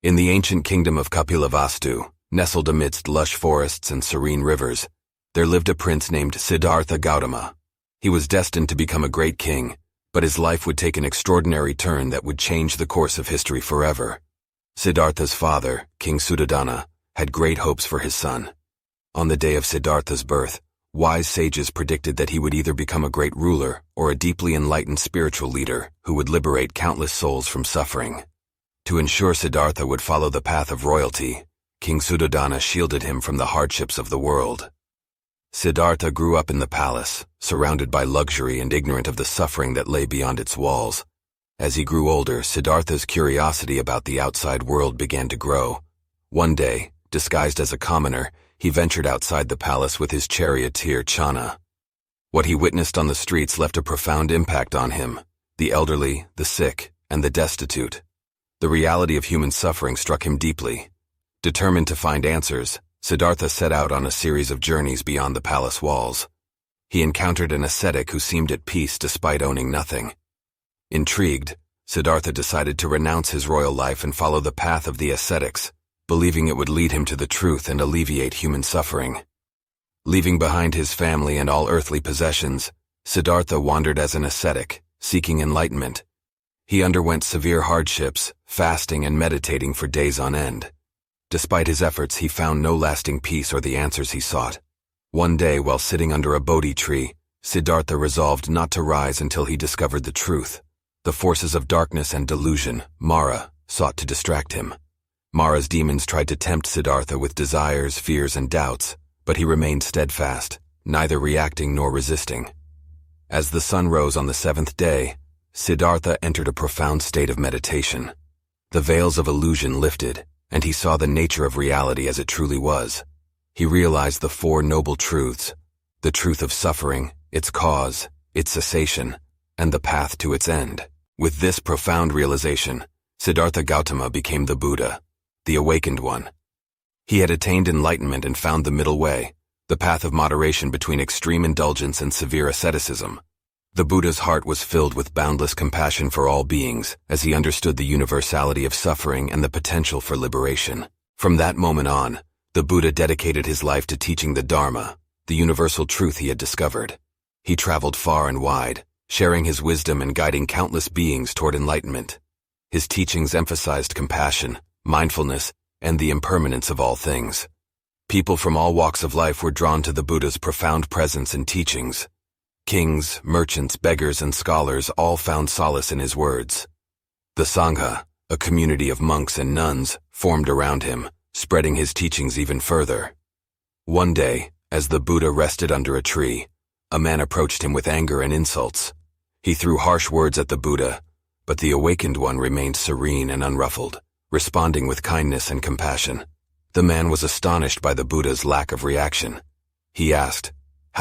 In the ancient kingdom of Kapilavastu, nestled amidst lush forests and serene rivers, there lived a prince named Siddhartha Gautama. He was destined to become a great king, but his life would take an extraordinary turn that would change the course of history forever. Siddhartha's father, King Suddhodana, had great hopes for his son. On the day of Siddhartha's birth, wise sages predicted that he would either become a great ruler or a deeply enlightened spiritual leader who would liberate countless souls from suffering. To ensure Siddhartha would follow the path of royalty, King Suddhodana shielded him from the hardships of the world. Siddhartha grew up in the palace, surrounded by luxury and ignorant of the suffering that lay beyond its walls. As he grew older, Siddhartha's curiosity about the outside world began to grow. One day, disguised as a commoner, he ventured outside the palace with his charioteer Channa. What he witnessed on the streets left a profound impact on him: the elderly, the sick, and the destitute. The reality of human suffering struck him deeply. Determined to find answers, Siddhartha set out on a series of journeys beyond the palace walls. He encountered an ascetic who seemed at peace despite owning nothing. Intrigued, Siddhartha decided to renounce his royal life and follow the path of the ascetics, believing it would lead him to the truth and alleviate human suffering. Leaving behind his family and all earthly possessions, Siddhartha wandered as an ascetic, seeking enlightenment. He underwent severe hardships, fasting and meditating for days on end. Despite his efforts, he found no lasting peace or the answers he sought. One day, while sitting under a Bodhi tree, Siddhartha resolved not to rise until he discovered the truth. The forces of darkness and delusion, Mara, sought to distract him. Mara's demons tried to tempt Siddhartha with desires, fears, and doubts, but he remained steadfast, neither reacting nor resisting. As the sun rose on the seventh day, Siddhartha entered a profound state of meditation. The veils of illusion lifted, and he saw the nature of reality as it truly was. He realized the four noble truths: the truth of suffering, its cause, its cessation, and the path to its end. With this profound realization, Siddhartha Gautama became the Buddha, the awakened one. He had attained enlightenment and found the middle way, the path of moderation between extreme indulgence and severe asceticism. The Buddha's heart was filled with boundless compassion for all beings, as he understood the universality of suffering and the potential for liberation. From that moment on, the Buddha dedicated his life to teaching the Dharma, the universal truth he had discovered. He traveled far and wide, sharing his wisdom and guiding countless beings toward enlightenment. His teachings emphasized compassion, mindfulness, and the impermanence of all things. People from all walks of life were drawn to the Buddha's profound presence and teachings. Kings, merchants, beggars, and scholars all found solace in his words. The Sangha, a community of monks and nuns, formed around him, spreading his teachings even further. One day, as the Buddha rested under a tree, a man approached him with anger and insults. He threw harsh words at the Buddha, but the awakened one remained serene and unruffled, responding with kindness and compassion. The man was astonished by the Buddha's lack of reaction. He asked,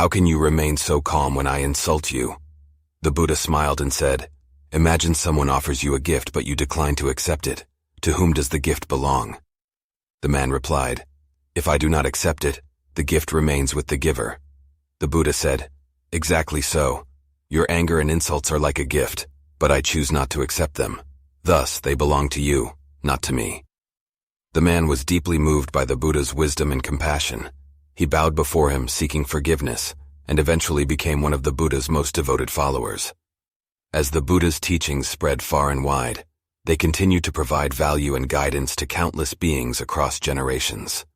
"How can you remain so calm when I insult you?" The Buddha smiled and said, "Imagine someone offers you a gift but you decline to accept it. To whom does the gift belong?" The man replied, "If I do not accept it, the gift remains with the giver." The Buddha said, "Exactly so. Your anger and insults are like a gift, but I choose not to accept them. Thus, they belong to you, not to me." The man was deeply moved by the Buddha's wisdom and compassion. He bowed before him, seeking forgiveness, and eventually became one of the Buddha's most devoted followers. As the Buddha's teachings spread far and wide, they continued to provide value and guidance to countless beings across generations.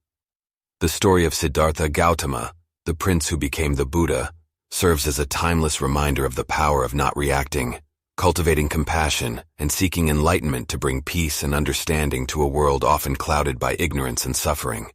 The story of Siddhartha Gautama, the prince who became the Buddha, serves as a timeless reminder of the power of not reacting, cultivating compassion, and seeking enlightenment to bring peace and understanding to a world often clouded by ignorance and suffering.